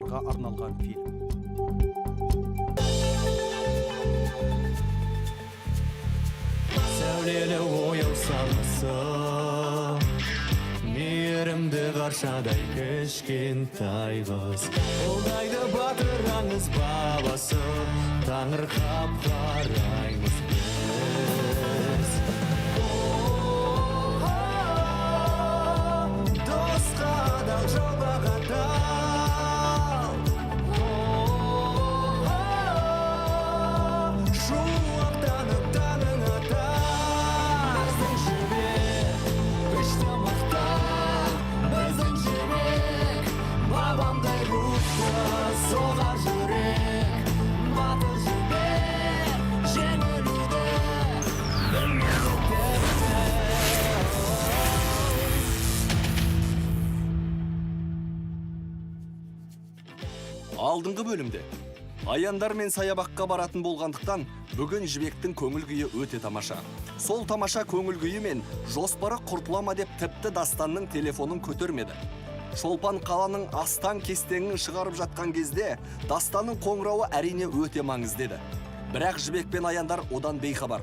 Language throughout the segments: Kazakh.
арналған фильм. Сәулелі ойыл салысы, мейірімді қаршадай кішкентай қыз. Қолдайды батыр аңыз бабасы, таңырқап қараймыз біз. Досқа адал, жауға адал. Шуақтанып таңың атар. Біздің жібек, күшті мықты, біздің жібек. Бабамдай рухты соғар жүрек. Батыр жібек, жеңілуді білмейді. Алдыңғы бөлімде аяндар мен саябаққа баратын болғандықтан бүгін жібектің көңіл күйі өте тамаша. Сол тамаша көңіл күйі мен жоспары құртылама деп тіпті Дастанның телефонын көтермеді. Шолпан қаланың астан кестеңін шығарып жатқан кезде Дастанның қоңырауы әрине өте маңызды еді. Бірақ жібек пен аяндар одан бейхабар.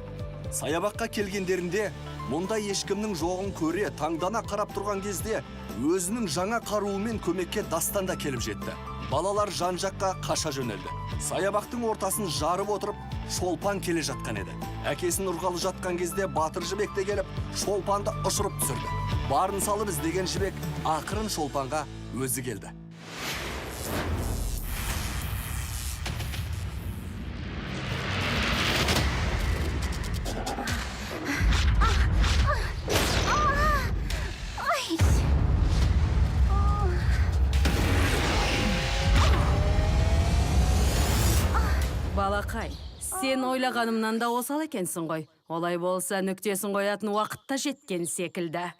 Саябаққа келгендерінде мұнда ешкімнің жоғын көре таңдана қарап тұрған кезде өзінің жаңа қаруымен көмекке Дастан да келіп жетті. Балалар жан-жаққа қаша жөнелді. Саябақтың ортасын жарып отырып, Шолпан келе жатқан еді. Әкесін ұрғалы жатқан кезде Батыр жібек те келіп, Шолпанды ұшырып түсірді. Барын салып іздеген жібек ақырын Шолпанға өзі келді. Балақай, сен ойлағанымнан да осал екенсің ғой. Олай болса нүктесін қоятын уақытта жеткен секілді.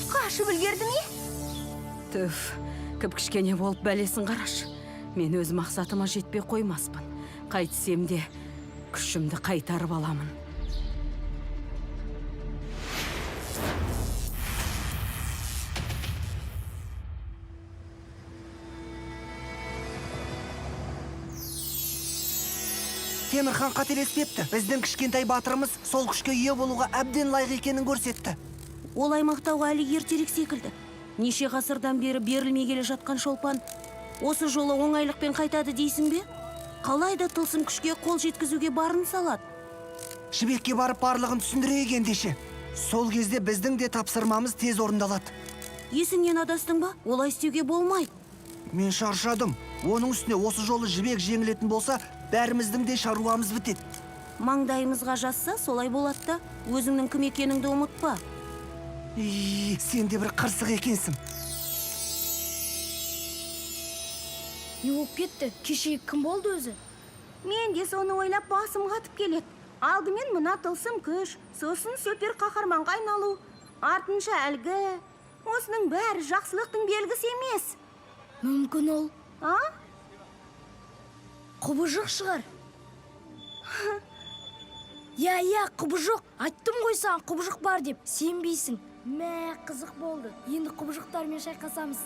Қашып үлгерді ме? Түф, кіп-кішкене болып бәлесін қараш. Мен өз мақсатыма жетпей қоймаспын. Қайтсем де күшімді қайтарып аламын. Темірхан қателеспепті. Біздің кішкентай батырымыз сол күшке ие болуға әбден лайық екенін көрсетті. Олай мақтауға әлі ертерек секілді. Неше ғасырдан бері берілмей келе жатқан Шолпан осы жолы оңайлықпен қайтады дейсің бе? Қалайда тылсым күшке қол жеткізуге барын салады. Жібекке барып барлығын түсіндіреген деші. Сол кезде біздің де тапсырмамыз тез орындалады. Есіңнен адастың ба? Олай істеуге болмайды. Мен шаршадым. Оның үстіне осы жолы жібек жеңілетін болса, бәріміздің де шаруамыз бітеді. Маңдайымызға жазса, солай болады да, өзіңнің кім екеніңді ұмытпа. Сен де бір қырсық екенсің. Не болып кетті? Кеше кім болды өзі? Мен де соны ойлап басым қатып келеді. Алдымен мына тылсым күш, сосын супер қаһарманға айналу. Артынша әлгі. Осының бәрі жақсылықтың белгісі емес. Мүмкін ол А? құбыжық шығар. Я, құбыжық. Айттым ғой саған құбыжық бар деп. Сенбейсің. Мә, қызық болды. Енді құбыжықтармен шайқасамыз.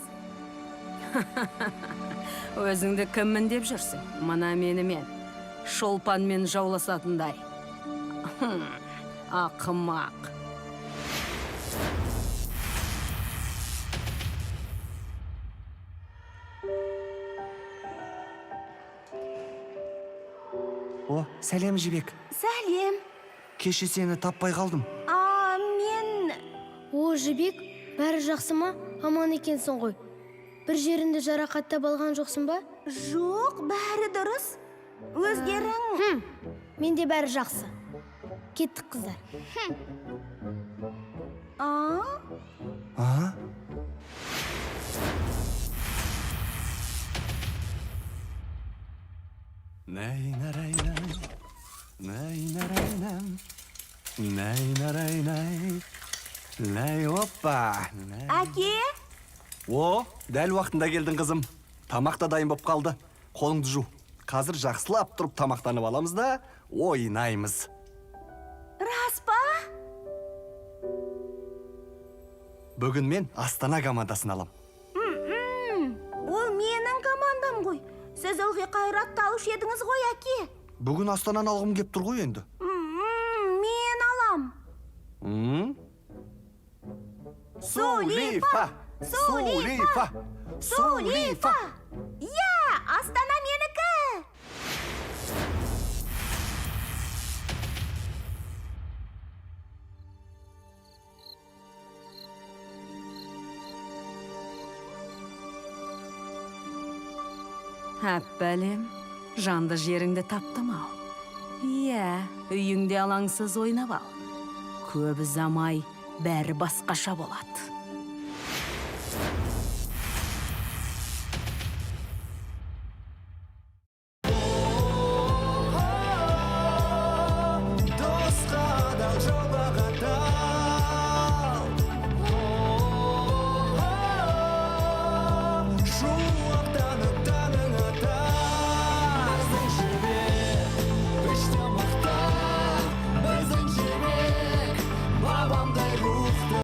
Өзіңді кіммін деп жүрсің? Мына менімен. Шолпанмен жауласатындай. Ақымақ. Сәлем жібек. Сәлем. Кеше сені таппай қалдым. Мен... О, жібек, бәрі жақсы ма? Аман екенсің ғой. Bir жерінде жарақаттап алған жоқсың ба? Жоқ, бәрі дұрыс. Өздерің... Менде бәрі жақсы. Кеттік, қыздар. А? Опа. Әке? О, дәл уақытында келдің қызым. Тамақ та дайын болып қалды. Қолыңды жу. Қазір жақсылап тұрып тамақтанып аламыз да ойнаймыз. Рас па? Бүгін мен Астана командасын алам. Ол менің командам ғой. Сіз ылғи қайратты алушы едіңіз ғой, әке. Бүгін Астананы алғым кеп тұр ғой енді. Мен алам. Сулифа! Сулифа! Сулифа! Я, Астана менікі. Әппәлем, жанды жеріңді таптым ау. Иә, үйіңде алаңсыз ойнап ал. Көп замай бәрі басқаша болады.